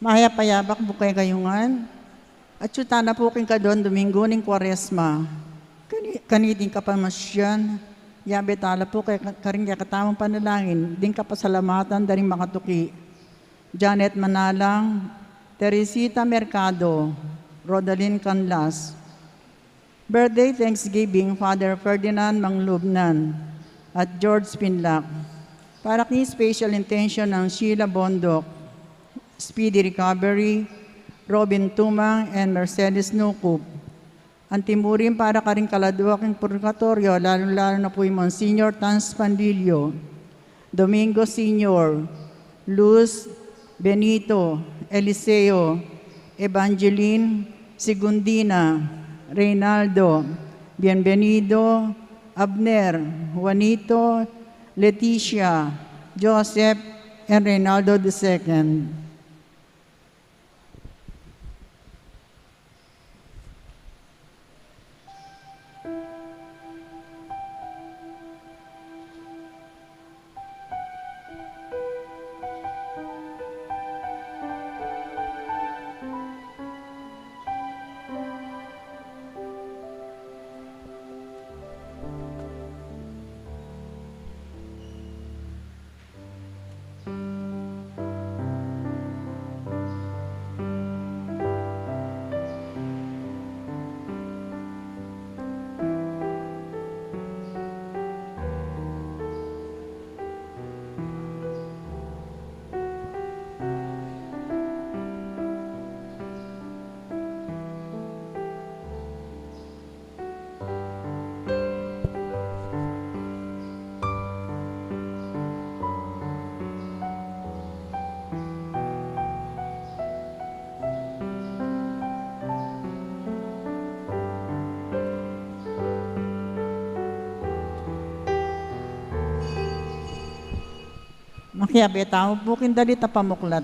Mahayapayabak bukay kayungan. At syuta na po king kadon Domingo ning Kwaresma. Kaniting kapamasyan. Yabe tala po kay karing katamang panalangin. Ding kapasalamatan daring makatuki. Janet Manalang, Teresita Mercado, Rodalyn Canlas. Birthday Thanksgiving, Father Ferdinand Manglubnan at George Pinlac. Para kay special intention ng Sheila Bondok, Speedy Recovery, Robin Tumang, and Mercedes Nukup. Ang timurin para karing kaladwak ng purgatorio, lalo-lalo na po yung Monsignor Tans Pandillo, Domingo Senior, Luz Benito, Eliseo, Evangeline Sigundina, Reynaldo, Bienvenido, Abner, Juanito, Leticia, Joseph, and Reynaldo II. Makiabe tao po kindali tapamuklat.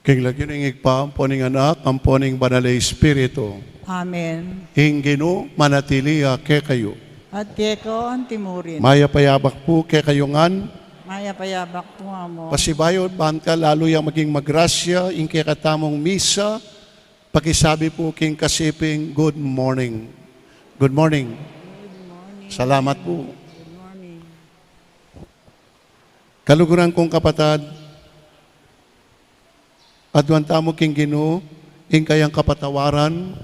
King lagyan ng igpa, ang poning anak, ang poning banalay espiritu. Amen. Hinggino, manatiliya ke kayo. At keko ang timurin. Maya payabak po ke kayungan. Mahayapayabak po mo. Pasibayod, bahan ka lalo yung maging magrasya, inke katamong misa. Pakisabi po king kasiping, good morning. Good morning. Salamat po. Good morning. Kaluguran kong kapatad, adwan tamo king Ginoo, ing kayang kapatawaran,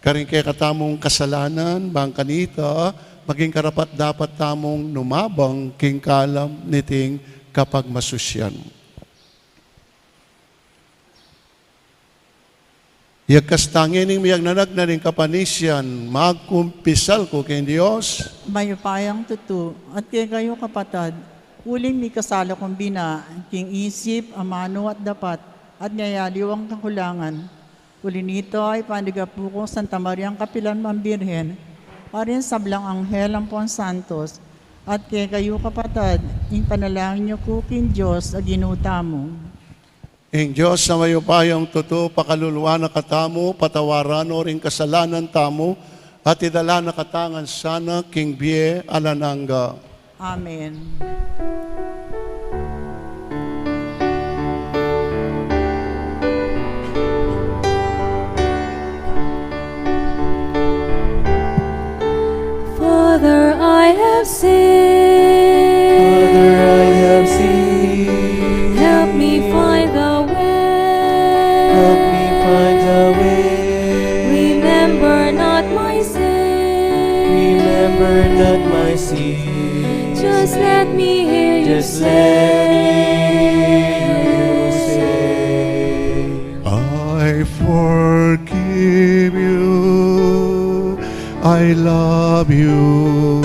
Karing kay katamong kasalanan, bang kanita, maging karapat dapat tamong numabang king kalam niting kapag masusyan. Yagkastangin ning miyag nanag na rin kapanisyan, magkumpisal ko kay Diyos. Mayupayang tutu, at kaya kayo kapatad, uling mi kasala kong bina, king isip, amano at dapat, at ngayaliwang kakulangan. Uli nito ay pandigapu ko Santa Mariang Kapilan Mambirhen, parin sablang anghel ang Pon Santos, at kaya kayo kapatad, in panalangin niyo ko king Diyos, aginuta mo. Ing Diyos na mayupayang tuto, pakaluluwa na katamo, patawaran o ring kasalanan tamo, at idala na katangan sana, king Bie Alananga. Amen. Father, I have sinned. Help me find the way. Remember not my sin. Just let me hear you say. I forgive you, I love you,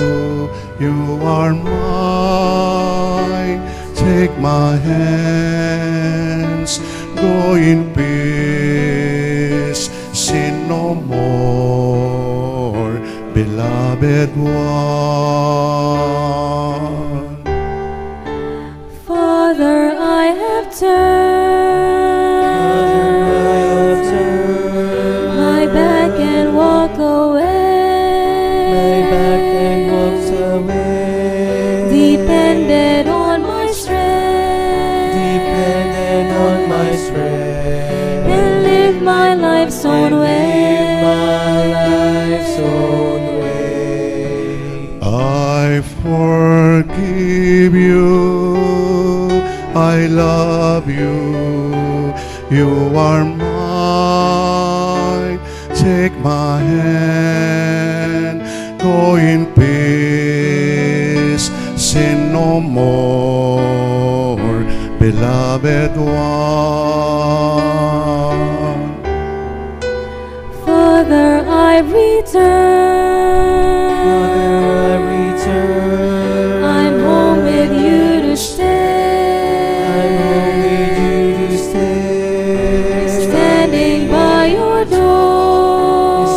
you are mine. Take my hands, go in peace, sin no more, beloved one. Father, I have turned my back and walk away. Depended on my strength, and live my life's own way. I forgive you, I love you, you are mine. Take my hand, go in peace, sin no more, beloved one. Father, I return. I'm home with you to stay. Standing by your door.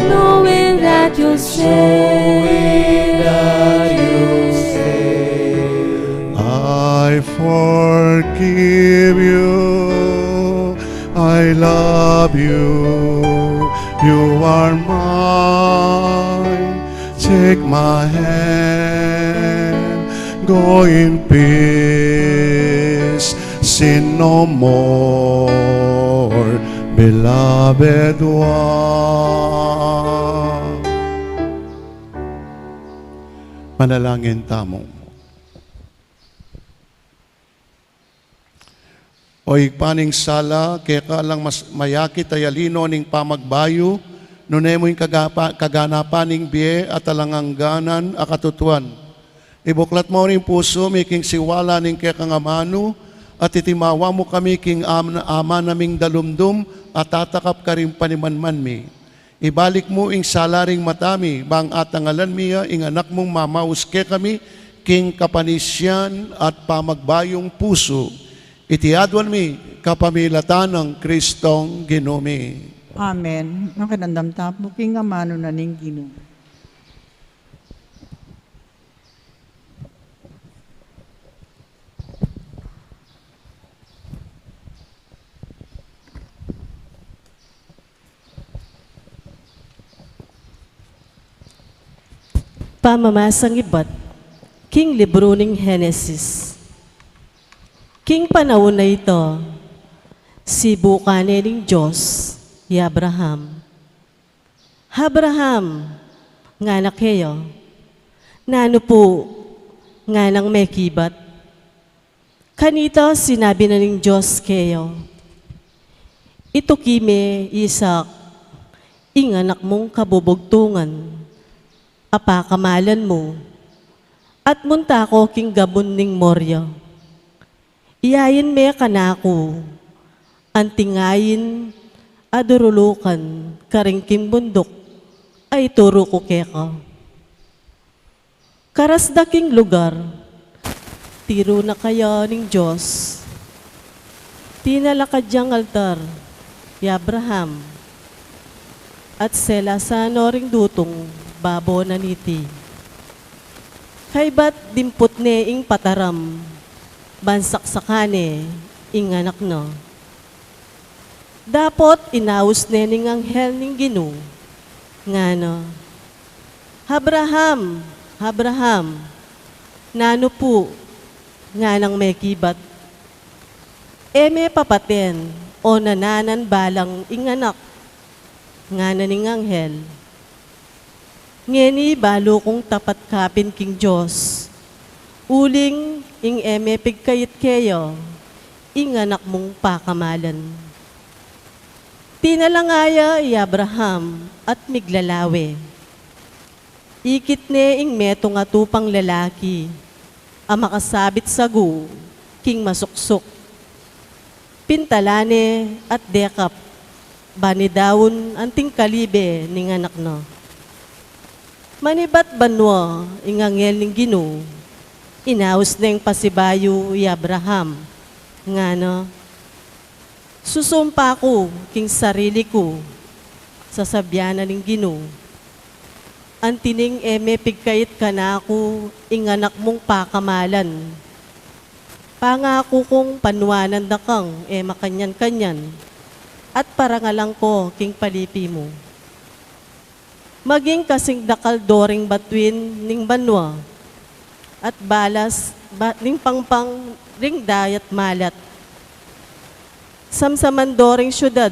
Knowing that you'll say. I forgive you, I love you, you are mine. Take my hand, go in peace, sin no more, beloved one. Manalangin tamo. O igpaning sala, kaya ka lang mas mayakit ayalino ning pamagbayo, nunemo yung kaganapaning biye at alangangganan akatutuan. Ibuklat mo rin puso, making siwala ning kaya kangamano, at itimawa mo kami king ama naming dalumdum, at tatakap ka rin panimanman mi. Ibalik mo ing salaring matami, bang atangalan miya, ing anak mong mamaus ke kami, king kapanisyan at pamagbayong puso. Itiadwan mi kapamilatan ng Kristong Ginumi. Amen. Ang kanandamtap mo, king amano na ning Ginoo. Pamamasang ibat, King Libro ng Henesis. King panahon na ito, si bukane ng Diyos, ni Abraham. Abraham, nga anak kayo, nano po, nga nang may kibat. Kanito sinabi na ng Diyos kayo, Ito kime, Isak, inganak mong kabubugtungan, apakamalan mo, at munta ko king gabon ning morya. Iyayin me kanako, antingayin, adurulukan, karingkim bundok, ay turo ko keka. Karasdaking lugar, tiro na kaya ning Diyos, tinalakadyang altar, ni Abraham, at sela sa noring dutong babo na niti. Kay ba't dimput ne ing pataram, bansak sakane, ing anak no. Dapot inaus ne ning anghel ning Gino, nga no. Abraham, Abraham, nano po, nga nang may kibat. Eme papaten, o nananan balang ing anak, nga naning anghel. Ngeni balo kong tapat kapin king Diyos, uling ing eme pigkayit kayo, ing anak mong pakamalan. Tinalangaya i Abraham at miglalawe. Ikit ne ing metong atupang lalaki, ang makasabit sagu, king masuksok. Pintalane at dekap, banidawon anting kalibe ning anak no. Manibat banwa ingangel ning Gino, inaus neng pasibayo i Abraham, nga no. Susumpa ko king sarili ko, sasabyanan ning Gino, antining eme pigkait ka na ako, ing anak mong pakamalan. Pangako kong panuanan na kang makanyan-kanyan at parangalang ko king palipi mo. Maging kasing dakal doring batuin ning banwa at balas ning pangpang ring dayat malat. Samsaman doring syudad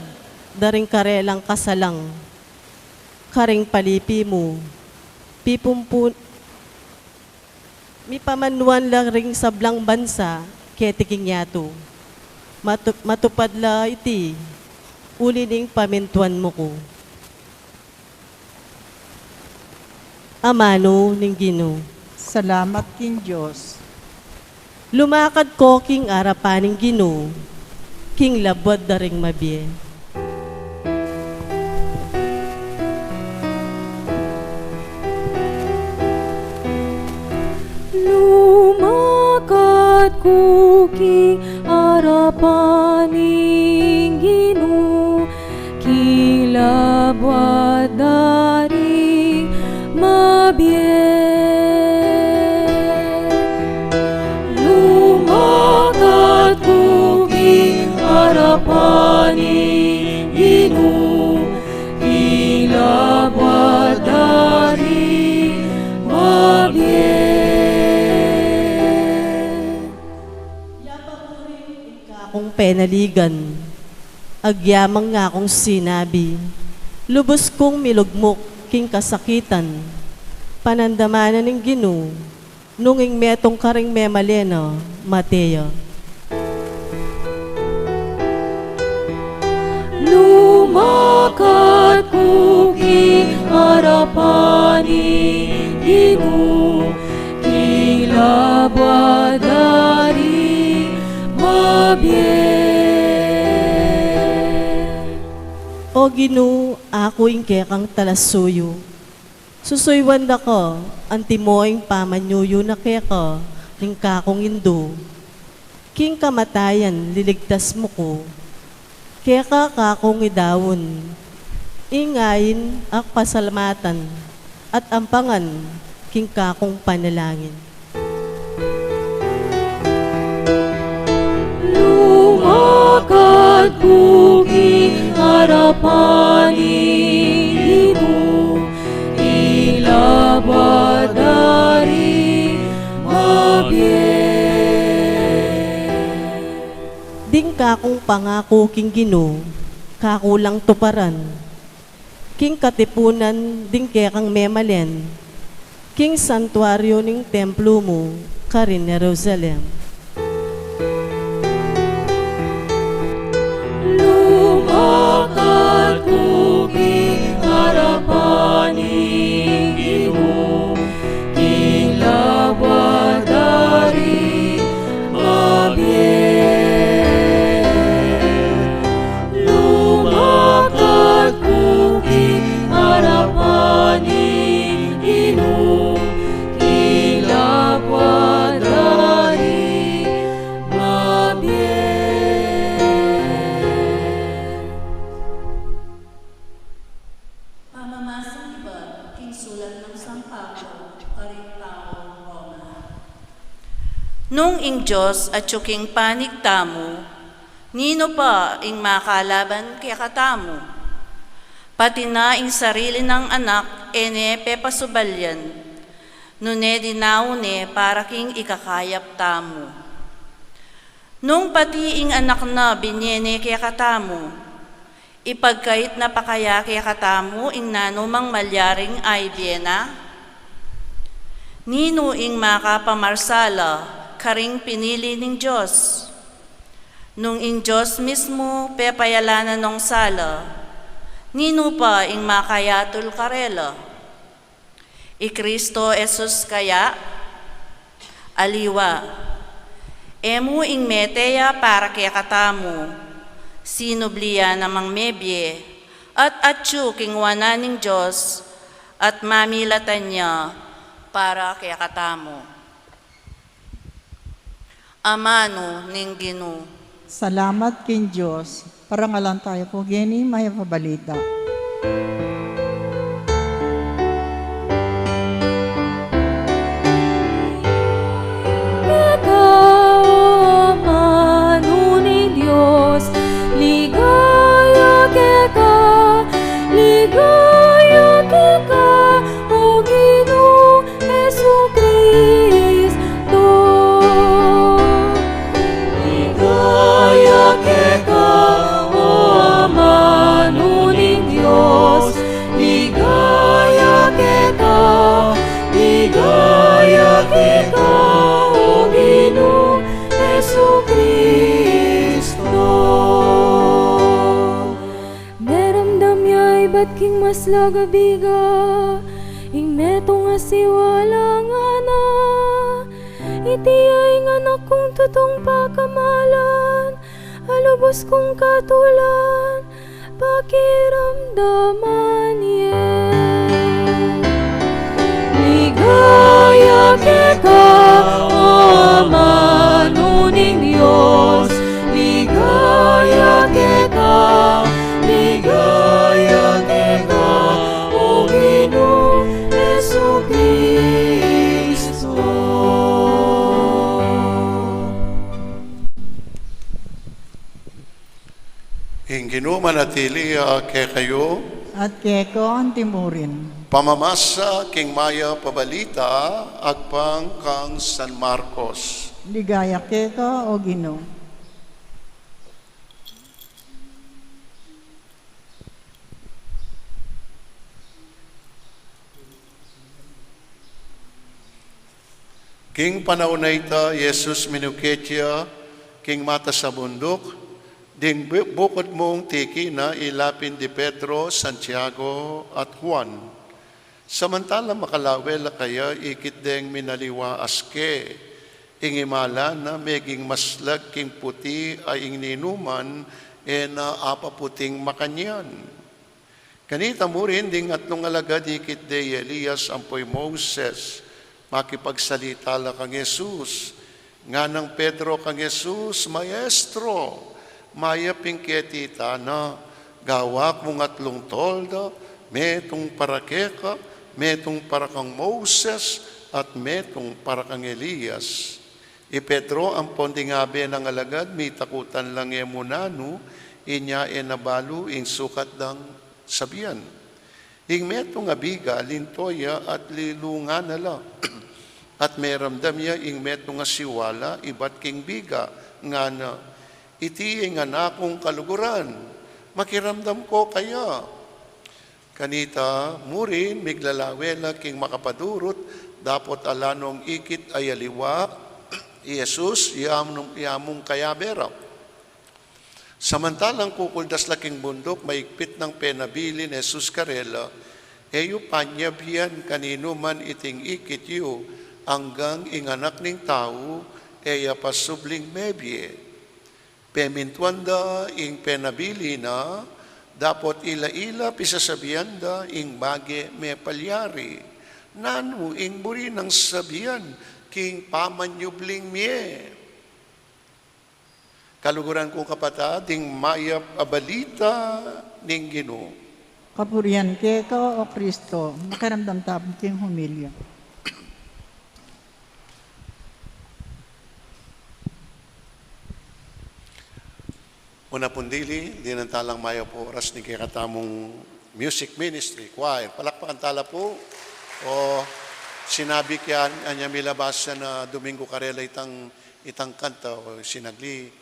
daring karelang kasalang. Karing palipi mo, pipumpun, mi pamanuan lang ring sablang bansa, ketiking yato. Matupad la iti, ulining pamintuan mo ko. Amano ning Gino. Salamat king Diyos. Lumakad ko king arapan ning Gino, king labad daring mabie. Lumakad ko king arapaning Gino, kilabwat daring mabiyet. Lumakad ko king arapaning Gino, kilabwat daring mabiyet. Akong penaligan, agyamang nga akong sinabi, lubos kong milugmok king kasakitan, panandamanan ng Gino, nunging metong karing memaleno, Mateo. Lumakad ko king arapaning Gino, kilabwat daring mabiyet. O Gino, ako ing kekang talasuyo. Susuywan da ko, antimoing pamanyuyo na keka, ning kakong indo. King kamatayan, liligtas mo ko. Keka kakong idawon. Ingayin ak pasalamatan, at ampangan, king kakong panalangin. Lumakad ko king arapaning Gino, kilabwat daring mabiyet. Ding kakong pangako king Gino, kakulang tuparan. King katipunan, ding kekang memalen. King santuaryo ning templo mo, karin Jerusalem. Lumakad kuki harapaning Ginoo, kilawad dari mabiyen. Lumakad kuki harapaning Ginoo, kilawad dari mabiyen. Pamamasang iba, king sulat ng San Pablo, Karintao, Roma. Nung ing Diyos at yuking panig tamo, nino pa ing makalaban kaya katamo? Pati na ing sarili ng anak, ene pepasubalyan, nune dinaune para king ikakayap tamo. Nung pati ing anak na binyene kaya katamo, ipagkait na pakaya kaya katamo ing nanumang malyaring ay Viena? Nino ing makapamarsala, karing pinili ning Diyos. Nung ing Diyos mismo pepayalanan ng sala, nino pa ing makayatul karela? I Kristo Jesus kaya, aliwa, emu ing meteya para kaya katamo, sinubliya namang mebye, at atyu kingwana ning Diyos, at mamilatan niya para kaya katamo. Amano ning Ginoo. Salamat king Diyos. Parangalan tayo po, geni, may pabalita. Ikaw, manuning Diyos, ligaya ka, ligaya ka, o Ginoo Jesucristo. Ligaya ka, o manuning Diyos, ligaya ka, ligaya ka, o Ginoo Jesucristo. Meramdam ya'y ba't king mas lagabiga, ing meto nga siwala nga na, iti ay nga anak kong tutong pakamalan, alubos kong katulan, pakiramdaman yan. Ligaya ka, o manuning Diyos, ligaya ka, ligaya ka, o Ginoo Jesucristo. Ing Ginoo manatili kay kayo, At keko ang timurin. pamamasa king maya pabalita, agpang kang San Marcos. Ligaya keko o Ginoo. King panaunay ta, Jesus minuketya, king mata sa bundok, ding bukod mong tiki na ilapin di Pedro, Santiago at Juan. Samantala makalawel kaya ikit deng minaliwa aske, ingimala na meging maslag king puti ay ing ninuman na apaputing makanyan. Kanita mo rin ding atlong alagad ikit de Elias ampoy Moses, makipagsalita la kang Jesus, nga ng Pedro kang Jesus, Maestro, maya pingketita na, gawak mong atlong tolda, metong parakeka, metong parakang Moses, at metong parakang Elias. I Pedro, ang pondingabe ng alagad, may takutan lang emunano, inya enabalu, ing sukat ng sabihan. Ing metong abiga, lintoya at lilunga nala. At meramdam niya ing metong siwala, ibat king biga, nga na, iti nga na akong kaluguran, makiramdam ko kaya. Kanita, murin, miglalawela king makapadurot, dapot alanong ikit ay aliwa, Jesus, yamong kayabera. Samantalang kukuldas laking bundok, maigpit ng penabili ni Jesus Carela, eyo panyabhian kanino man iting ikit yu, hanggang inganak ning tao, eya pasubling mebye. Pemintuanda ing penabili na, dapat ila-ila pisasabianda ing bage me palyari. Nanu ing buri ng sabihan, king pamanyubling mie. Kaluguran ko kapatid, ding mayap abalita ning Ginoo. Kapurian ke ka o Kristo, makaramdam tabong king humilya. Una pundili, di ng talang mayap oras ni kakatamong music ministry, choir. Palakpakan tala po. O sinabi kaya anya milabasa na Domingo Carela itang kanta o sinagli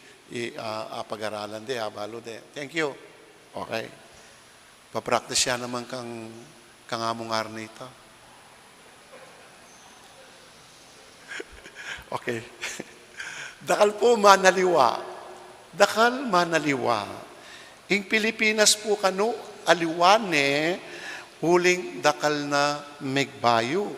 pag-aralan de, abalo de. Thank you. Okay. Papractice siya naman kang among arnita. Okay. Dakal po manaliwa. Dakal manaliwa. Ing Pilipinas po kano, aliwane, huling dakal na megbayo.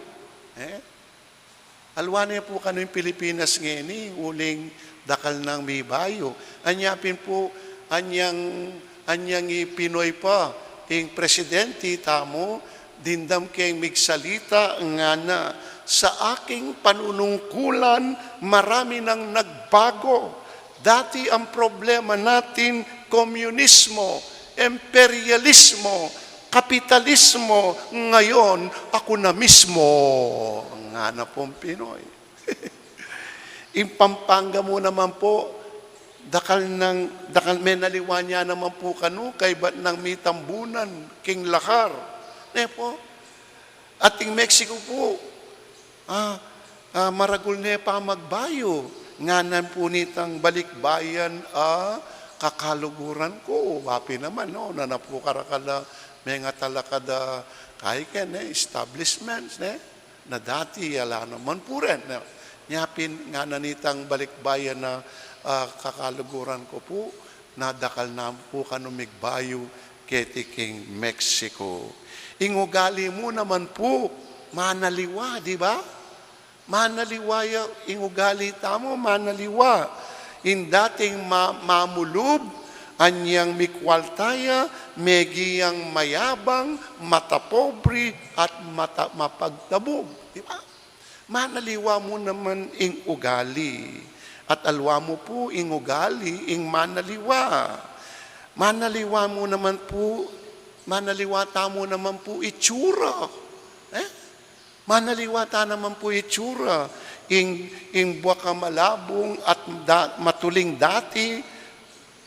Alwane po kano yung Pilipinas ngayon, huling dakal ng may bayo. Anyapin po, anyang Pinoy pa, ing presidente tamo, dindam kayong migsalita nga na, sa aking panunungkulan, marami nang nagbago. Dati ang problema natin, komunismo, imperialismo, kapitalismo. Ngayon, ako na mismo, nga na pong Pinoy. In Pampanga mo naman po, dakal may naliwa niya naman po kanu, kay ba't nang may tambunan, king lakar. Po, ating Mexico po, maragul na pa magbayo, nga nan po nitang balikbayan, kakaluguran ko, wapi naman, no, na po karakala, may nga talakada, kahit establishments, na dati, ala naman po rin, Nyapin nga nanitang balikbayan na kakaluguran ko po, nadakal na po kanumigbayo ketiking Mexico. Ingugali mo naman po, manaliwa, di ba? Manaliwa ingugali tamo, manaliwa. In dating mamulub, anyang mikwaltaya, megiyang mayabang, matapobre, at mapagtabog. Di ba? Manaliwa mo naman ing ugali. At alwa mo po ing ugali, ing manaliwa. Manaliwa mo naman po, manaliwata mo naman po itsura. Manaliwata naman po itsura. Ing buwaka malabong at matuling dati,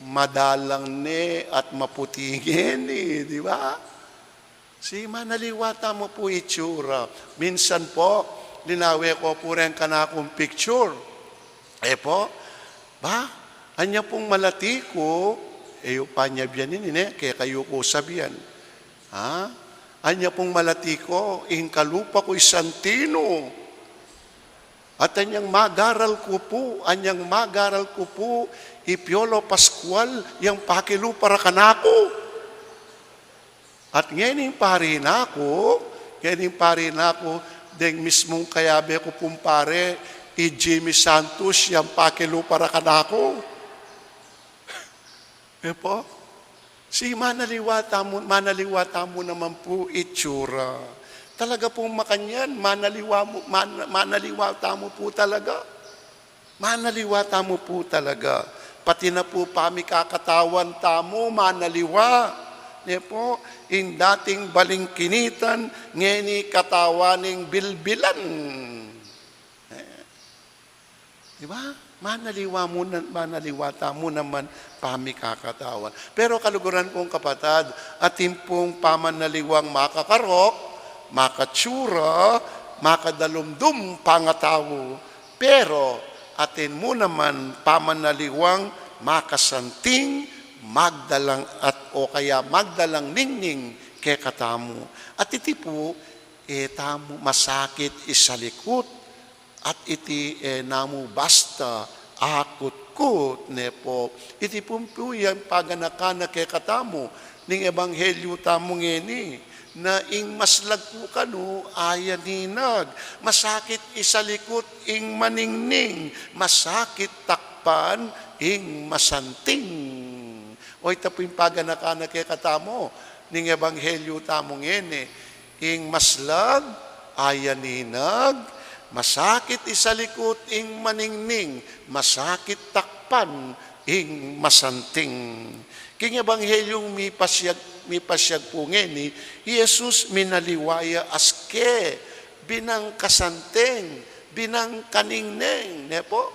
madalang ne at maputingin, di ba? Si manaliwata mo po itsura. Minsan po, linawi ko po rin ka na akong picture. Po, ba? Anya pong malati ko, panyabyanin kaya kayo ko sabihan. Anya pong malati ko, kalupa ko Santino. At anyang magaral ko po, Ipiolo Pascual, yung pakilupara kanako. At ngayon pari na ako, deng mismong kayabe ko pumpare, Jimmy Santos, yung pakilupara kanako. Po, si manaliwata mo naman po itsura. Talaga pong makanyan, manaliwata mo po talaga. Manaliwata mo po talaga. Pati na po pamikakatawan tamo, manaliwa. Po, in dating balingkinitan, ngeni katawaning bilbilan. Diba? Manaliwata mo naman pamikakatawan. Pero kaluguran kong kapatid, atin pong pamanaliwang makakarok, makatsura, makadalumdum pangatawo. Pero atin mo naman pamanaliwang makasanting, magdalang o kaya magdalang ningning kay katamu. At iti po, tamu masakit isalikot at iti namu basta akot-kot ne po. Iti po yan paganakana kay katamo ning ebanghelyo tamong ngeni na ing maslag po kanu ayaninag, masakit isalikot ing maningning, masakit takpan ing masanting. O ito po yung paganakana kay katamo ning ebanghelyo tamong ngeni, ing maslag ayaninag, masakit isalikot ing maningning, masakit takpan ing masanting. King ebanghelyong mi pasyag po ngeni, Jesus minaliwaya aske, binang kasanteng, binang kaningneng. Ne po?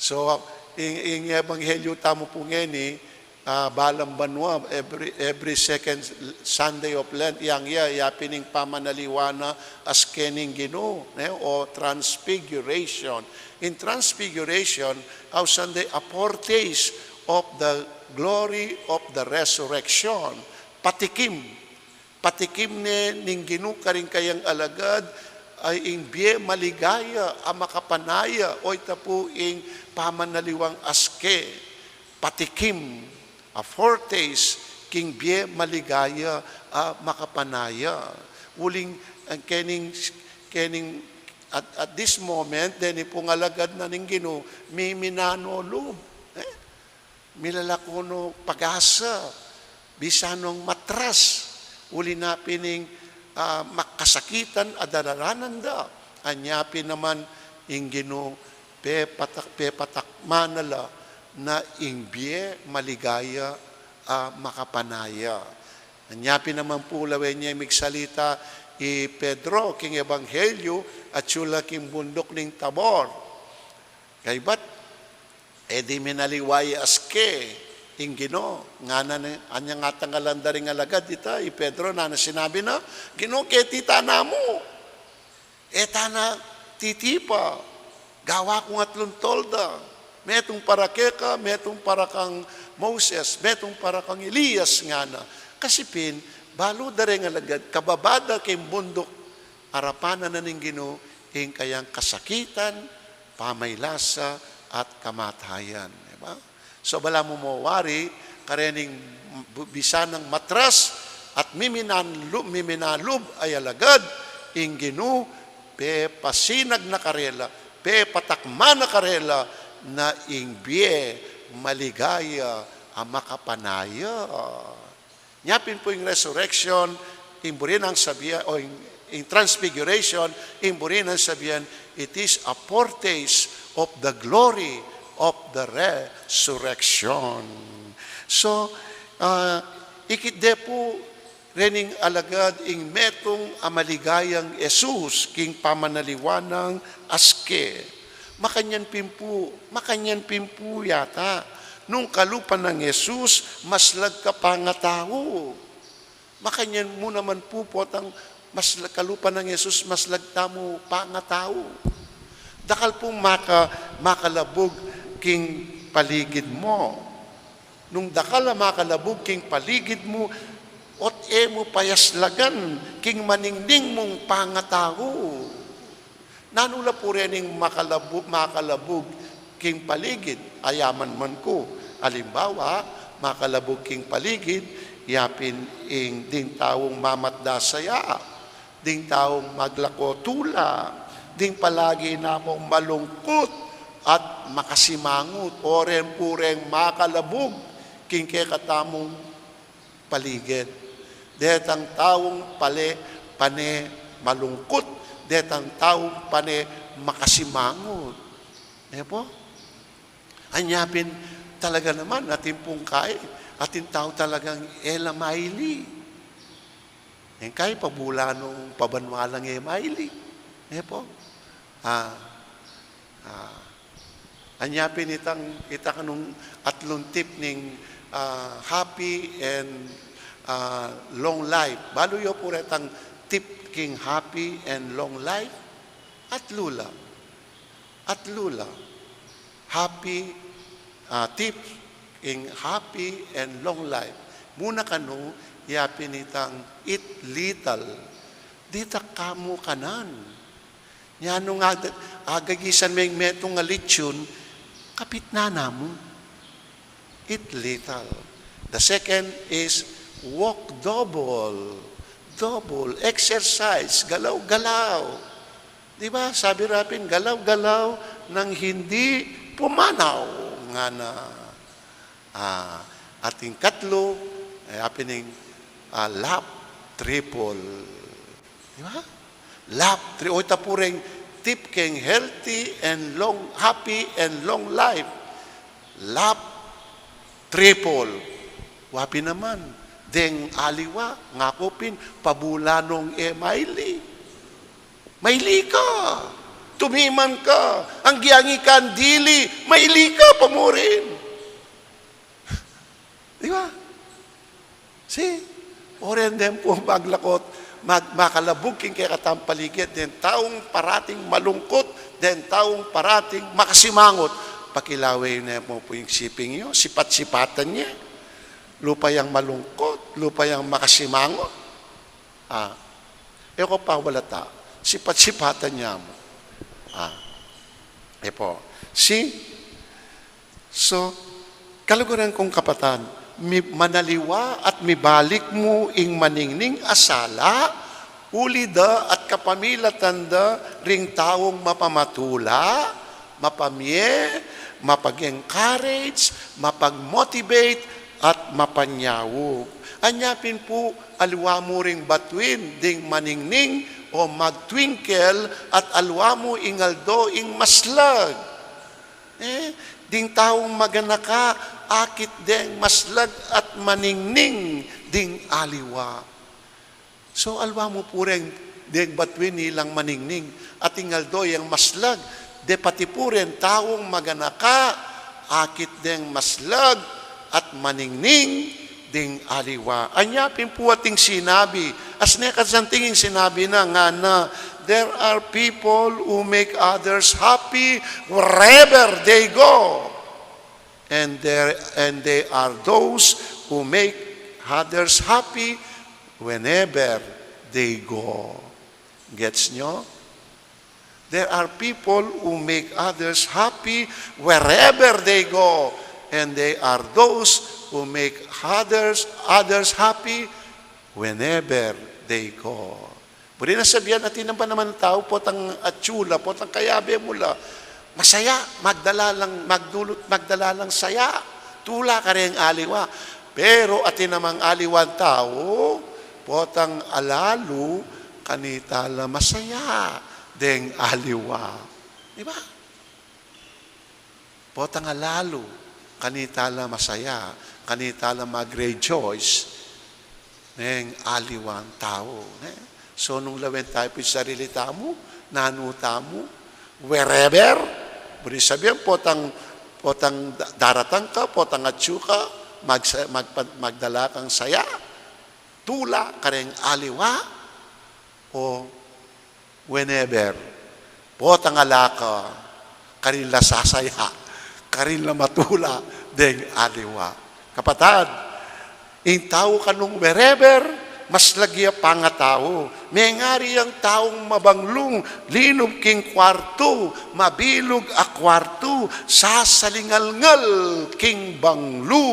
So, ing ebanghelyo tamo po ngeni, balang banwa, every second Sunday of Lent, yang yapining pamanaliwana askening Ginoo, o transfiguration. In transfiguration, our Sunday, a foretaste of the glory of the resurrection. Patikim ning Ginoo karing kayang alagad ay ing biye maligaya a makapanaya o ita po ing pamanaliwang aske. Patikim, a foretaste king biye maligaya a makapanaya. Uling kening at this moment then ipong alagad na ning Ginoo miminano loob. Milalakono pag-asa, bisanong matras, uli na pining makasakitan adararanan da. Anyapin naman ing Ginoo pepatak manala na ingbiye maligaya makapanaya. Anyapin naman po lawen niya migsalita i Pedro king ebanghelyo at sula king bundok ning Tabor. Kay ba't di minaliwaya aske ing Ginoo nga na anya nga tangalanda ring alagad dita i Pedro na sinabi na Ginoo ket tana mo etana titipa gawa ko ngatlon tolda metong para keka metong para kang Moses metong para kang Elias nga na kasipin balo da ring alagad kababada kay bundok arapanan na ning Ginoo ing kayang kasakitan pamaylasa at kamatayan. Diba? So bala mo mawari, karening bisanang matras at miminalub ay alagad, ing Ginoo, pe pasinag na karela, pe patakma na karela, na ing biye maligaya ang makapanaya. Nyapin po yung resurrection, imburin ang sabihan, o in transfiguration, imburin ang sabihan, it is a foretaste of the glory of the resurrection. So, ikide po rening alagad ing metong amaligayang Jesus king pamanaliwanang aske. Makanyan pimpu yata. Nung kalupan ng Jesus, maslag ka pa nga tao. Makanyan mo naman po ang kalupan ng Jesus, maslag tamo pa nga tao. Dakal pong makalabog king paligid mo. Nung dakal na makalabog king paligid mo, ot mo payaslagan king maningning mong pangatao. Nanula po rin yung makalabog king paligid, ayaman man ko. Alimbawa, makalabog king paligid, yapin ing ding taong mamatdasaya, ding taong maglako tula, ding palagi na mong malungkot at makasimangot, oren pureng makalabog, king katamong paligid. Detang taong pane malungkot, detang taong pane makasimangot. Po? Anyapin talaga naman ating pungkay, ating tao talagang elamaili. Yung kaya pabulanong pabanwalang emaili. Po? Anyapin itang anong atlong tip ning happy and long life. Balo yo po retang tip king happy and long life at lula. Happy tip king happy and long life. Muna kanu yapin itang eat little. Dita kamo kanan. Yan nga agagisan may metong nga litsyon, kapitnana mo. Eat little. The second is walk double. Double. Exercise. Galaw-galaw. Di ba? Sabi natin, galaw-galaw nang hindi pumanaw. Nga na ating katlo, ay happening lap triple. Di ba? Lap triple. O tapureng tip keng healthy and long, happy and long life. Lap triple. Wapi naman. Deng aliwa, ngakopin, pabulanong maili. Maili ka. Tumiman ka. Ang giyangi kan dili, maili ka, pamurin. Di ba? Oren dem po maglakot, makalabog king kaya katampaligid, den taong parating malungkot, den taong parating makasimangot. Pakilaway na mo po yung siping nyo, sipat-sipatan niya. Lupa yang malungkot, lupa yang makasimangot. Eko pa walata, sipat-sipatan niya mo. So, kaluguran kong kapatan, manaliwa at mibalik mo ing maningning asala, ulida at kapamilatanda ring taong mapamatula, mapamye, mapag-encourage, mapag-motivate, at mapanyawog. Anyapin po, alwa mo ring batuin, ding maningning, o magtwinkle, at alwa mo ingaldo ing maslag. Ding taong maganaka, akit ding maslag at maningning, ding aliwa. So alwa mo po rin, ding batuin nilang maningning, at ingaldo yung maslag, de pati po rin taong maganaka, akit ding maslag, at maningning, ding aliwa. Anyapin po ating sinabi, as nekasantingin sinabi na nga na, there are people who make others happy wherever they go. And they are those who make others happy whenever they go. Gets nyo? There are people who make others happy wherever they go. And they are those who make others happy whenever they go. Buri na sabihan natin ng naman ng tao, potang atsula, potang kayabe mula. Masaya, magdala lang saya. Tula ka rin aliwa. Pero atin namang aliwan tao, potang alalu, kanitala masaya, deng aliwa. Diba? Potang alalu, kanitala masaya, kanitala mag-rejoice, neng aliwan tao. So, nung lawen tayo po sa sarili tamo, nanu tamo, wherever, budi sabihin, potang daratang ka, potang atsu ka, magdala kang saya, tula, kareng aliwa, o whenever, potang alaka, karila sasaya, karila matula, deng aliwa. Kapatad, in tao kanong wherever, mas lagya pa nga tao. May ngari ang taong mabanglong, linog king kwarto, mabilog a kwarto, sasalingalngal king banglo.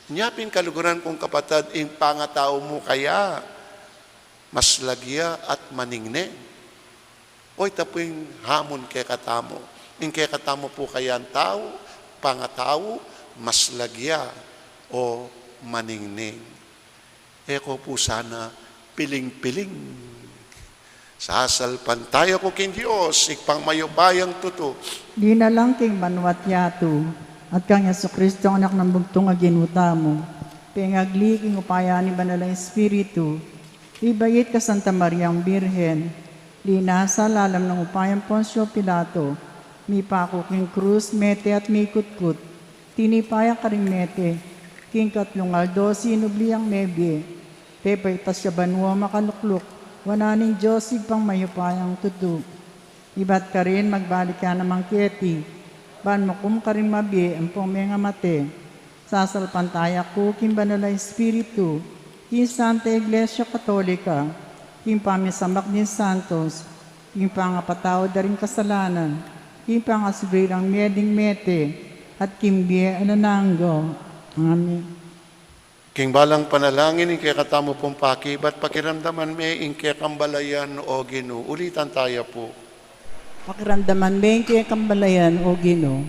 Nyapin kaluguran kong kapatad, in pangatao mo kaya, mas lagya at maningne. Oy, tapo yung hamon kay katamo. In kay katamo po kaya ang tao, pangatao, mas lagya o maningning. Eko po sana, piling-piling. Sasalpan tayo ko king Diyos, ikpang mayubayang tuto. Di na lang king manwat yato, at kang Yesu Kristo ang anak ng bugtong aginuta mo. Pengagli king upaya ni Banalang Espiritu, ibayit ka Santa Mariang Birhen, linasa lalam ng upayang Poncio Pilato, mi pako king krus, mete at mi kutkut, tinipaya ka ring mete, king katlong aldo, sinubliang mebye, pepay tasya banwa makalukluk, wananing Diyos pang mayupayang tutu. Ibat ka rin, magbalik ka namang keti, ban makum ka rin mabi, ang pumenga mate, sasalpantaya ko, king Banala Espiritu, king Santa Iglesia Katolika, king pamisamak din Santos, king pangapatao da rin kasalanan, ipangasbirang meding mete, at kimbie anananggo. Amen. King balang panalangin, ing kaya katamo pong pakibat, pakiramdaman me, ing kaya kambalayan o Ginoo. Ulitan tayo po. Pakiramdaman bengke kambalayan o Ginoo.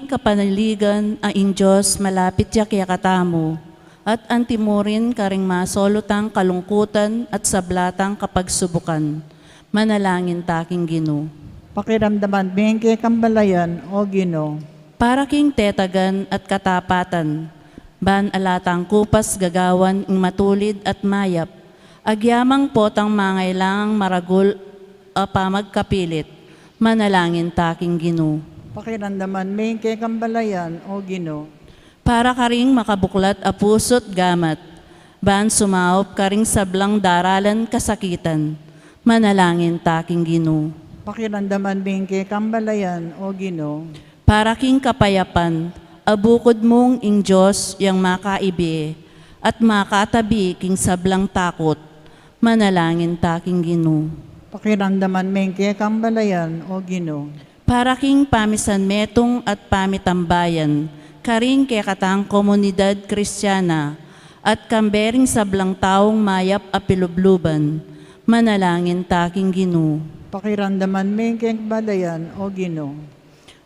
Kapanaligan a in Diyos malapit ya kaya katamo, at antimurin karing masolutang kalungkutan at sablatang kapagsubukan. Manalangin taking Ginoo. Pakiramdaman bengke kambalayan o Ginoo. Para king tetagan at katapatan, ban alatang kupas gagawan ing matulid at mayap, agyamang potang mangailangang maragul a pamagkapilit, manalangin taking Ginoo. Pakiramdaman bengke kambalayan o Ginoo. Para karing makabuklat a pusot gamat, ban sumaop karing sablang daralan kasakitan, manalangin taking Ginoo. Pakiramdaman bengke kambalayan o Ginoo. Para king kapayapan, abukod mong ing Diyos yang makaibi at makatabi king sablang takot, manalangin taking Ginoo. Pakiramdaman bengke kambalayan o Ginoo. Para king pamisan metong at pamitambayan, karing kay katang komunidad kristyana at kambering sablang taong mayap a pilubluban, manalangin taking Ginoo. Pakiramdaman bengke kambalayan o Ginoo.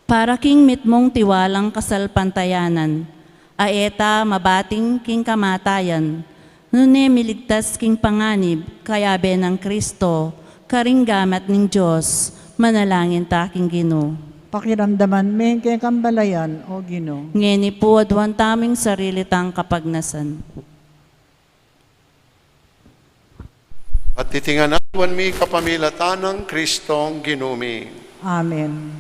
Para king mitmong tiwalang kasalpantayanan, aeta mabating king kamatayan, nune miligtas king panganib, kayabe ng Kristo, karing gamat ng Diyos, manalangin taking Ginoo. Pakiramdaman bengke kambalayan o Ginoo. Ngeni po adwan taming sarili tang kapagnasan. At titingan natin mi kapamilatan ng Kristong Ginumi. Amen.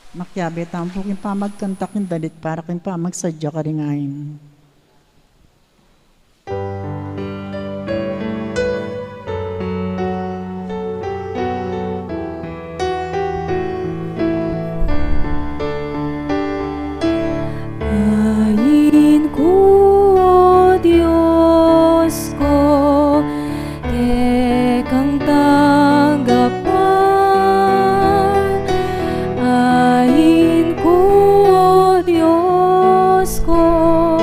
Makyabe tampo kin pamagkanta kin dalit para kin pamagsadya ka ringayin. Ayin ko, O Diyos ko, kekang tanggapan. Ayin ko, O Diyos ko,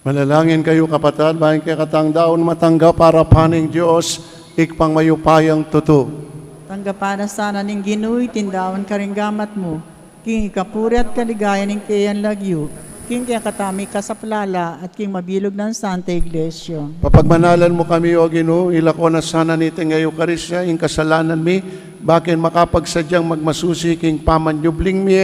Manalangin kayo kapatid, bahin kay katang daon matanggap para paning Diyos, ikpang mayupayang tuto. Tanggapana sana ning Ginuy, tindawan karinggamat mo. King ikapuri at kaligaya ning kayan lagyo. King kaya katami kasaplala at king mabilog ng Santa Iglesia. Papagmanalan mo kami, O Ginoo, ilako na sana niting ngayon karisya, ing kasalanan mi, bakin makapagsadyang magmasusi king pamanyubling mi,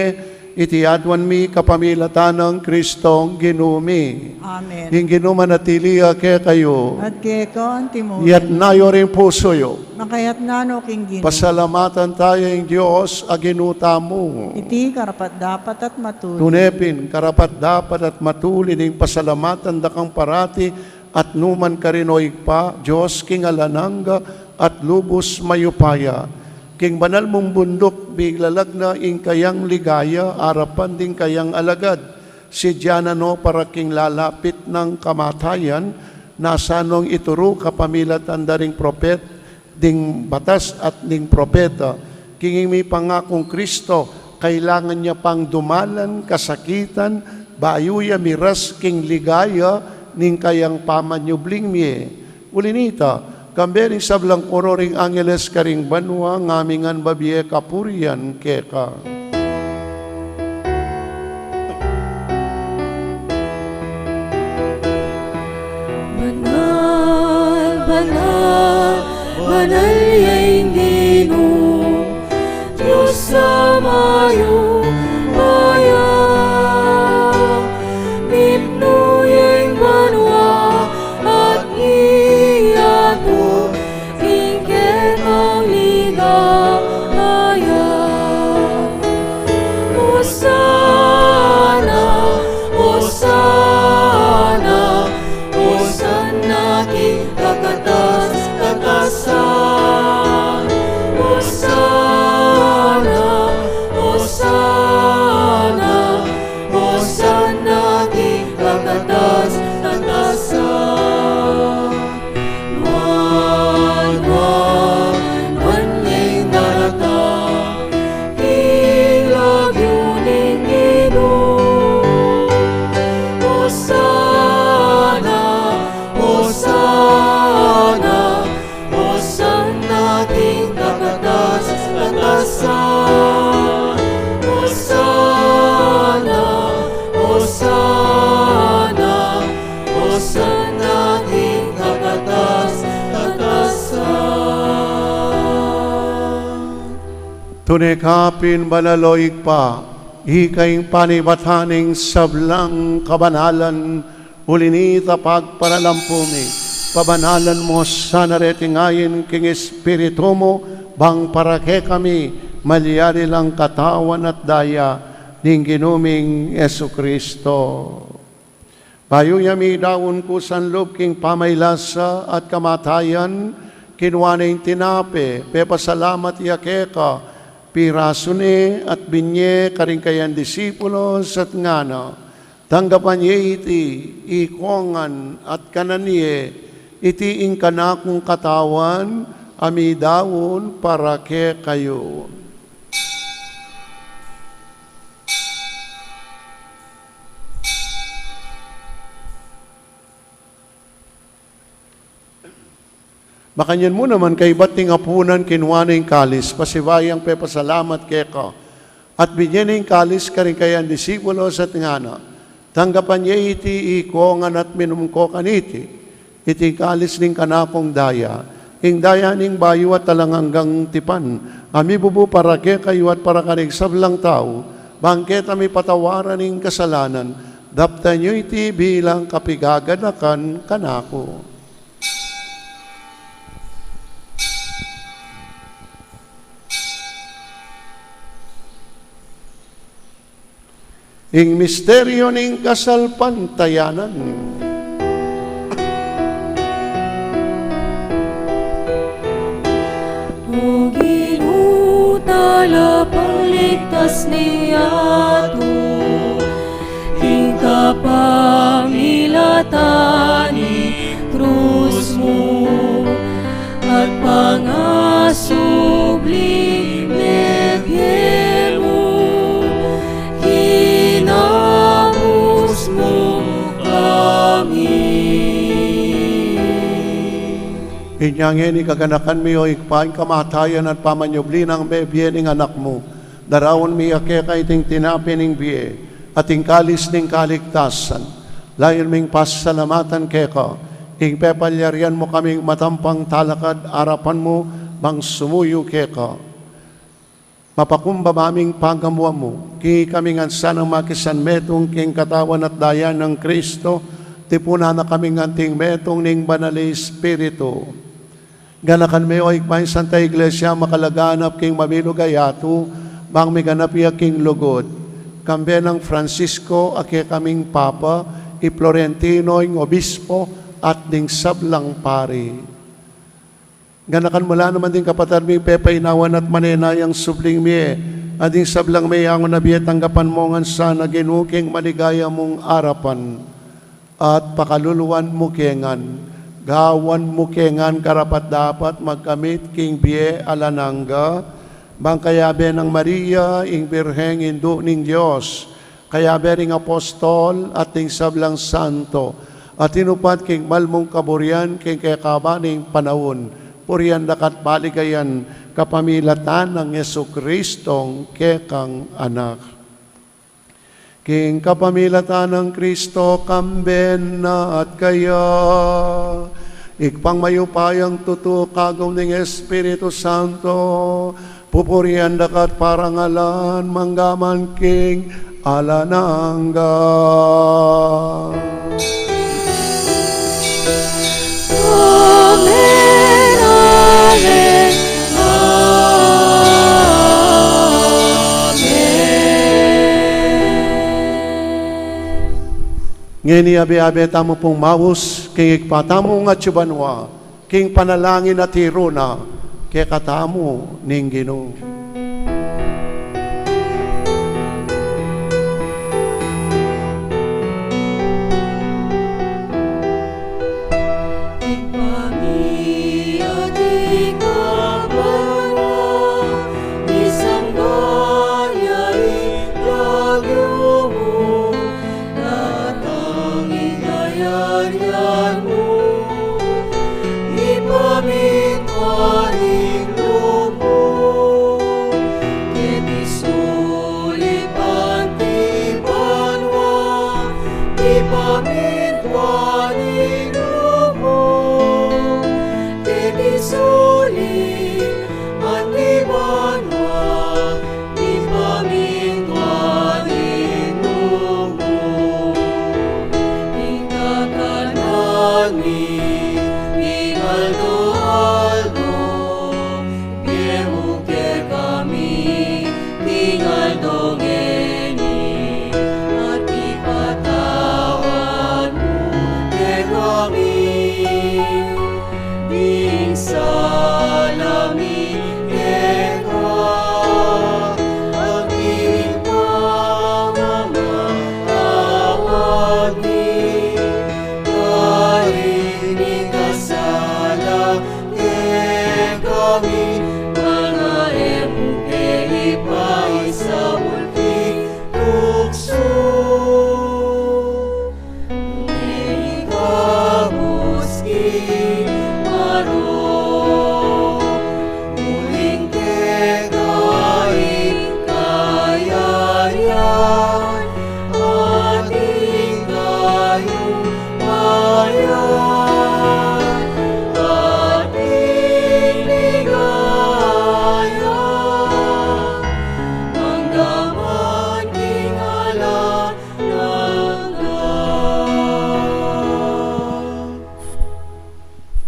iti adwan mi kapamilatan ng Kristong Ginoo mi. Amen. Ing Ginoo manatiliya kaya kayo, At kaya ko, antimo, yat nayo rin puso yo. makayat nano king Ginuy. Pasalamatan tayo ng Diyos, aginuta mo. Iti karapat dapat at matuloy. Tunepin, karapat dapat at matuli ning pasalamatan dakang parati at numan karinoy pa, Diyos king alananga at lubos mayupaya. King banal mong bundok, biglalag na ing kayang ligaya, arapan ding kayang alagad. Si Diana para king lalapit ng kamatayan, nasanong ituro kapamilat andaring propet, ding batas at ding propeta. King may pangakong Kristo, kailangan niya pang dumalan, kasakitan, bayuya miras king ligaya, ning kayang pamanyubling miye. Ulinita, kambering sablang kororing angeles karing banwa, ngamingan babye kapurian keka. Banal, banal, banal yang Ginoo, Diyos sa mayo bayan. Nipnuyeng banwa at iyato, ingket ang ligaya. Hosana, Hosana, Hosana king kakatas, katasan. Hosana, Hosana, Hosana king kakatas, katasan. Wan, yang daratang, ilag yuning Ginoo. Hosana, Hosana, Hosana king kakatas, katasan. Hosana, Hosana, Hosana king kakatas, katasan. Tunikapin balaloig pa, hikaing panibataning sablang kabanalan, ulinita pagparalampumi, pabanalan mo sana retingayin king Espiritu mo, bang parake kami, malyari lang katawan at daya, ning ginuming Yesu Kristo. Bayo yami daon ko sanlob king pamaylasa at kamatayan, kinwanay tinape, pepasalamat yakeka, pirasune at binye karing kayan disipulos at ngana, tanggapan ye iti, ikongan at kananiye, iti ingkanakong katawan, amidawon para ke kayo. Makanyan mo naman kay bating apunan kinwaning kalis, pasibayang pepasalamat keka, at binyaning kalis karing kayan disipulos at ngana, tanggapan niya iti ikongan at minumko kaniti, iti kalis ning kanakong daya, ing daya ning bayo at talanganggang tipan, ami bubu para ke kayo at para karing sablang tao, bangket ami patawaran ning kasalanan, dapta niyo iti bilang kapigaganakan kanako. Ing misteryo ning kasalpantayanan. O Ginoo, tala pangligtas niyato, ing kapamilatan ni krus mo, at pangasubli medye mo, kinamos mo kami. Inyangin ikaganakan mi o ikpain kamatayan at pamanyubli ng bebyen ng anak mo. Darawan mi akeka iting tinapi ng biye at kalis ng kaligtasan. Layon ming pasalamatan keka. Ing pepalyarian mo kaming matampang talakad arapan mo bang sumuyo keka. Mapakumba maming pagamuwa mo. Ki kaming ansanang makisan metong king katawan at dayan ng Kristo. Tipuna na kaming anting metong ning banali Espiritu. Ganakan may o ikmain Santa Iglesia makalaganap king mabilugayatu bang may ganap iya king lugod. Kambe ng Francisco ake kaming Papa, i Florentino ing Obispo at ding sablang pari. Ganakan mula naman din kapatid mi pepainawan at manenayang subling mi ading sablang may ang nabiya tanggapan mo ngan sana ginuking maligaya mong arapan at pakaluluan mo kengan. Gawan mo kengan karapat dapat magkamit king biye alanangga, bang kayabe ng Maria, ing Birheng Indo ning Diyos, kayabe ring Apostol at ing sablang Santo, at tinupat king malmong kaburian king kekaba ning panahon, purian dakat baligayan kapamilatan ng Yesu Kristong kekang anak. King kapamilatan ng Kristo, kamben na at kaya, ikpang mayupayang tutukagaw ng Espiritu Santo, pupurian dakat parangalan, manggaman king alanangga. Amen, amen, Ngeni abe-abe tamo pong mawus, king ikpatamo nga tsubanwa, king panalangin at hiruna, kaya katamo ning Ginoo.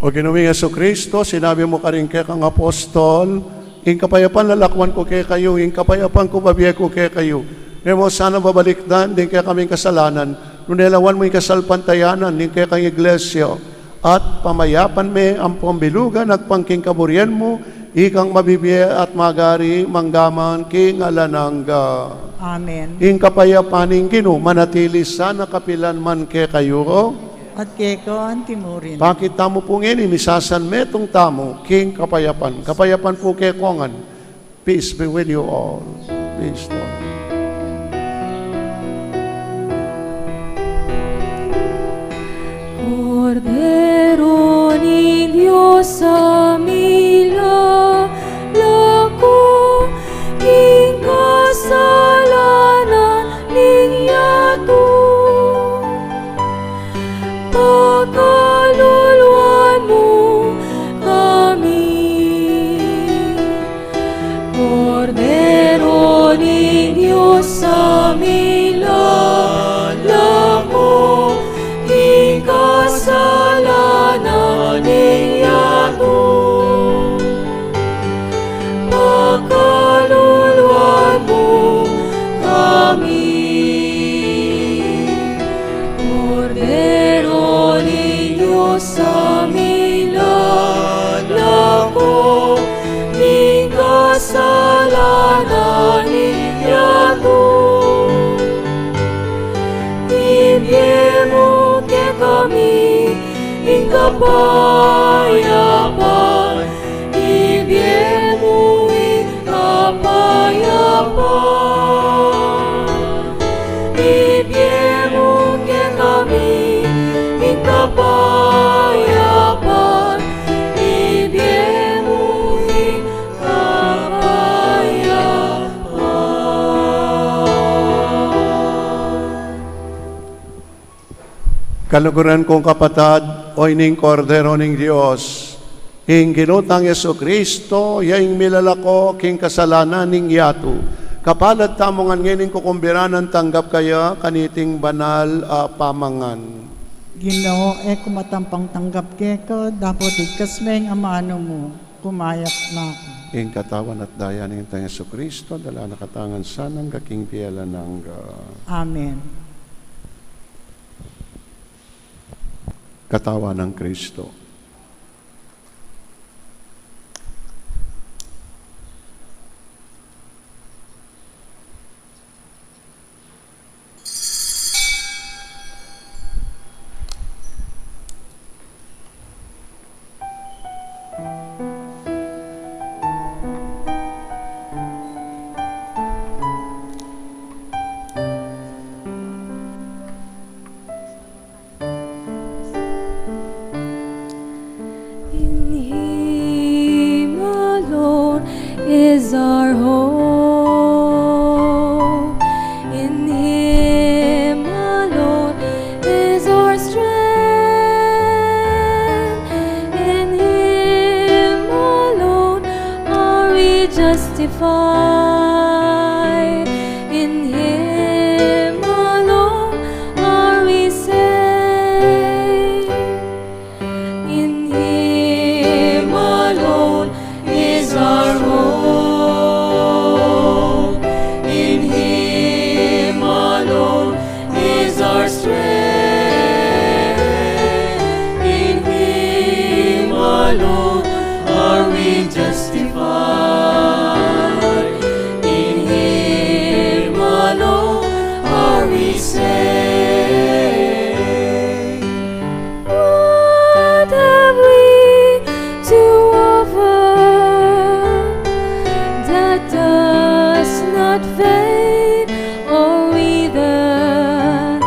O Ginoong Jesucristo, sinabi mo ka rin kay kang apostol, ing kapayapan lalakwan ko kay kayo, ing kapayapan ko babiye ko kay kayo. Ngayon mo sana babalikdan, din kay kaming kasalanan, nunelawan mo yung kasalpantayanan, din kay kang iglesia, at pamayapan me ang pambilugan at pangking kaburian mo, ikang mabibiye at magari, manggaman, king alanangga. Amen. Ing kapayapan ing Ginoo, manatili sana kapilan man kay kayo, At keko ang timurin. bakit tamo po ngayon, misasan metong tamo, king kapayapan. Kapayapan po kay kongan. Peace be with you all. Peace, Lord. Cordero ni Dios sa milala ko, di kasalanan niyato. Ibiemo ke kami ing kapayapaan, ibiemo ing kapayapaan, ibiemo ke kami ing kapayapaan, ibiemo ing kapayapaan. Kaluguran kong kapatad, o ining kordero ning Dios, ing ginutang Yesu Kristo, yaing milalako, king kasalanan ning yatu. Kapalat tamongan ngayon kukumbiranan tanggap kaya kaniting banal pamangan. Ginoo, kumatampang tanggap ka, dapat ikasmeng amano mo, kumayak na ako. Ing katawan at daya ning tang Yesu Kristo, dala nakatangan sanang kaking piala ng Amen. katawan ng Kristo. In Him alone is our hope. In Him alone is our strength. In Him alone are we justified. In Him alone are we saved. In Him alone is our hope. In Him alone is our strength. In Him alone are we justified. In Him alone are we saved. What have we to offer that does not fade or wither?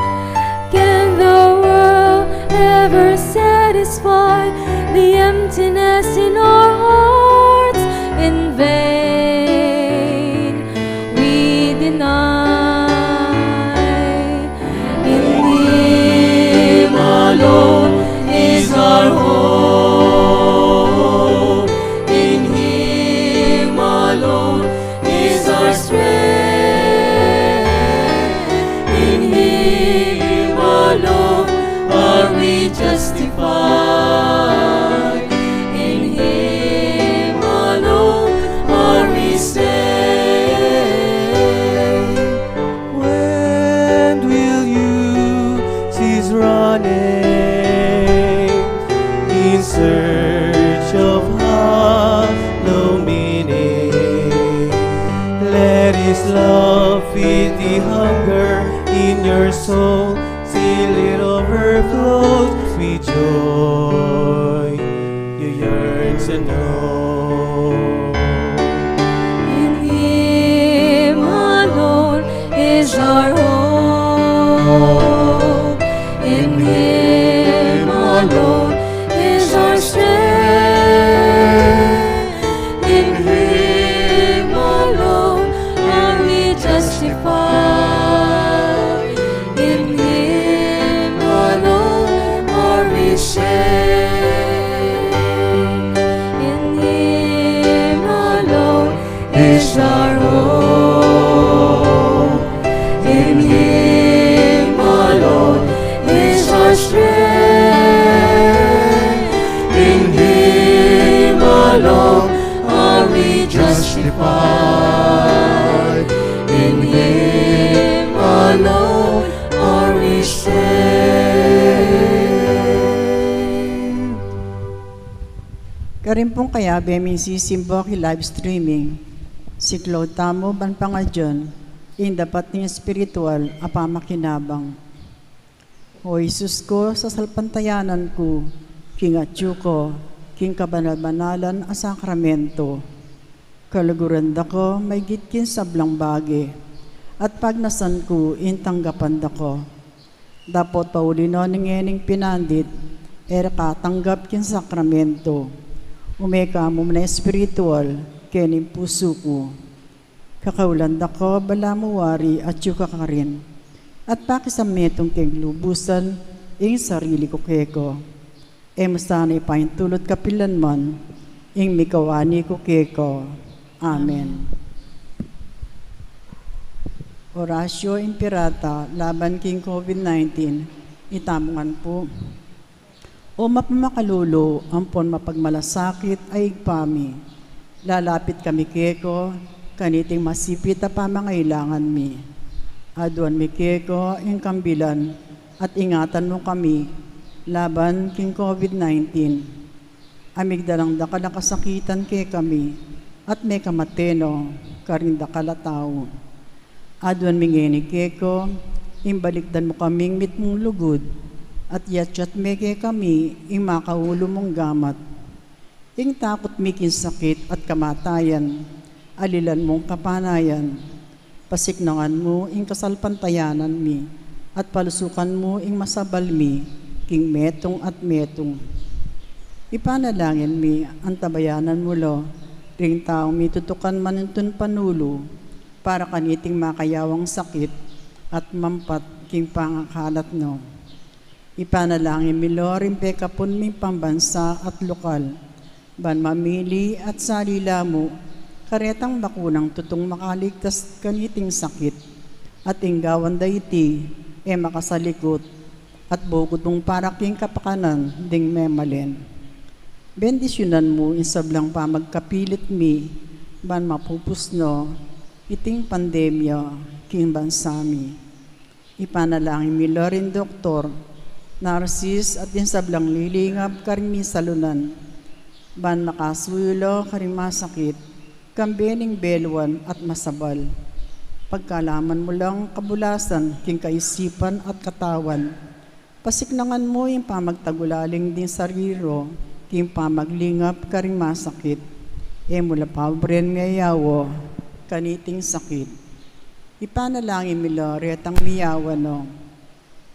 Can the world ever satisfy the emptiness in our hearts? In vain we deny. In Him alone is our hope. In Him alone is our strength. In Him alone are we justified. In Him alone are we saved. When will you cease running in search of hollow meaning? Let His love feed the hunger in your soul, till it overflows with joy you yearn to know. In Him alone is our hope. In Him alone is our strength. In Him alone are we justified. In Him alone are we saved. In Him alone is our hope. In Him alone Karin pong kaya beming sisimbo ki live streaming. Si Claude Tamo ban pangadyon, in dapat ni espiritual apamakinabang. O Isus ko, sa salpantayanan ko, king atyu ko, king kabanal-banalan a sakramento. Kaluguran da ko, may gitkin sablang bagi, at pagnasan ko, intanggapan da ko. Dapat paulino ng ening pinandit, katanggap kin sakramento. Umeka mo na espiritual, kening puso ko. Kakaulan da ko, bala mo wari at yu kakarin. At pakisametong king lubusan, ing sarili ko keko. Masana ipahintulot kapilan man, ing mikawani ko keko. Amen. Orasyo Impirata, laban king COVID-19, itamungan po. O mapamakalulo, ampon mapagmalasakit ay igpami. Lalapit kami keko, kaniting masipit a pamangailangan mi. Aduan mi keko, ing kambilan, at ingatan mo kami, laban king COVID-19. Amigdalang dakala kasakitan ke kami, at may kamateno, karinda kalatao. Aduan mingeni keko, imbalikdan mo kaming mitmong lugod, at yatyat meke kami, ing makaulo mong gamat. Ing takot mikin sakit at kamatayan, alilan mong kapanayan, pasiknangan mo ing kasalpantayanan mi, at palusukan mo ing masabal mi, king metong at metong. Ipanalangin mi, ang tabayanan mo lo, ring taong mitutukan manintun panulo, para kaniting makayawang sakit, at mampat king pangakalat no. Ipanalangin mi lo, ring pekapun mi pambansa at lokal, ban mamili at salila mo, karetang bakunang tutong makaligtas kaniting sakit, at inggawan dayti, makasalikot, at bukod mong paraking kapakanan, ding memalen. Bendisyonan mo insablang pamagkapilit mi, ban mapupusno, iting pandemya, king bansami. Ipanalangin mi lorin doktor, narsis at insablang lilingap karimi salunan, ban makasulo karima sakit, kambening belwan at masabal. Pagkalaman mo lang kabulasan, king kaisipan at katawan, pasiknangan mo yung pamagtagulaling din sariro, king pamaglingap karing masakit, mula pabren miyayawo, kaniting sakit. Ipanalangin mi Lord, ang miyawa no,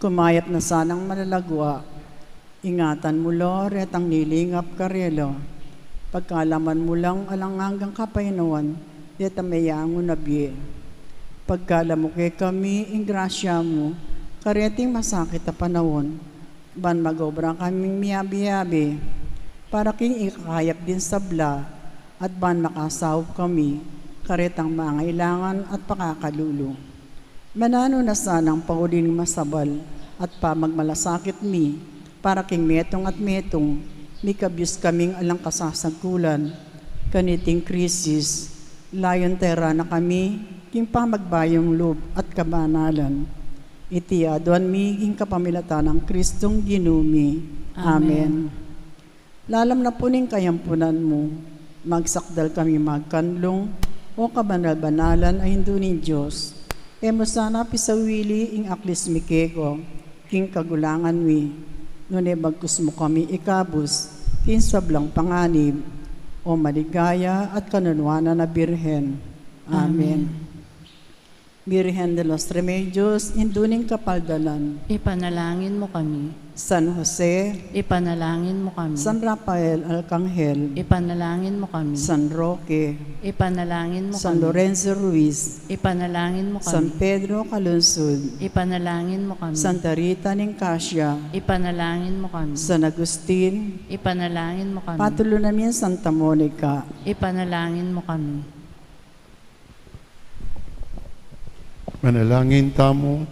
kumayat na sanang malalagwa, ingatan mo Lord, ang nilingap karelo, pagkalaman mo lang alang hanggang kapainuan, yata mayango na biye. Pagkala mo kay kami, ing grasya mo, kareting masakit na panahon, ban magobra kaming miyabi-yabi, para king ikakayap din sabla, at ban makasawap kami, karetang mangailangan at pakakalulo. Manano na sanang pauling masabal, at pamagmalasakit mi, para king metong at metong, mi kabyus kaming alang kasasagkulan, kaniting krisis, layon tera na kami, king pamagbayong loob at kabanalan. Iti aduan mi, king kapamilatan ng Kristong ginumi. Amen. Lalam na puning kayampunan mo, magsakdal kami magkanlong, o kabanal-banalan ay hindunin Diyos. Mo sana pisawili ing aklis mi keko, king kagulangan mi, nune bagkus mo kami ikabus, king sablang panganib, o maligaya at kanunwana na Birhen. Amen. Birhen de los Remedios, induning kapaldalan. Ipanalangin mo kami. San Jose, Ipanalangin mo kami. San Rafael Arcangel, Ipanalangin mo kami. San Roque, Ipanalangin mo San kami. Lorenzo Ruiz, Ipanalangin mo San kami. Pedro Calunsud, Ipanalangin mo kami. Santa Rita Nicasio, Ipanalangin mo kami. San Agustin, Ipanalangin mo kami. patulo namin Santa Monica, Ipanalangin mo kami. Manalangin tamo.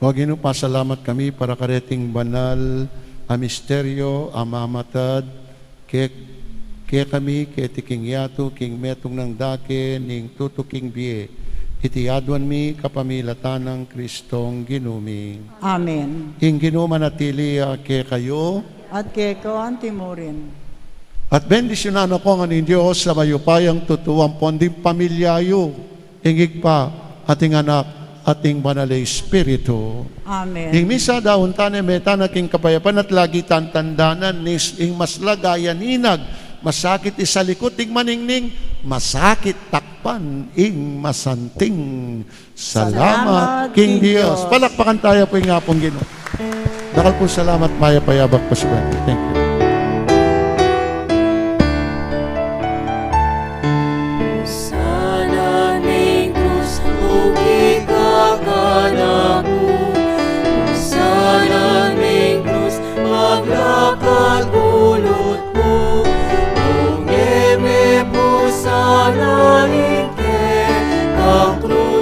O Ginoo, pasalamat kami para kareting banal a misteryo, a mamatad, ke kami, ke tiking yato, king metong ng dake, ning tutuking biye, iti adwan mi kapamilatan ng Kristong ginumi. Amen. Ing ginuma natili ke kayo, At kay kawan timurin. at bendisyonan ako ng Diyos sa mayupayang tutuwang ponding pamilyayo, ingig pa ating anak, ating banal Espiritu. Amen. Ing misa daon tane meta naking kapayapan at lagi tantandanan nis ing mas lagayan inag, masakit isalikot ing maningning, masakit takpan ing masanting. Salamat, Salamat, King King Dios. Diyos. Palakpakan tayo po yung ngapong Ginoo. Dakal po salamat, maya payabak pa siya. Thank you. Sana ning krus ugi kakanaku. Sana ning krus maglakad ulot mo. Kung eme po sana ike ang krus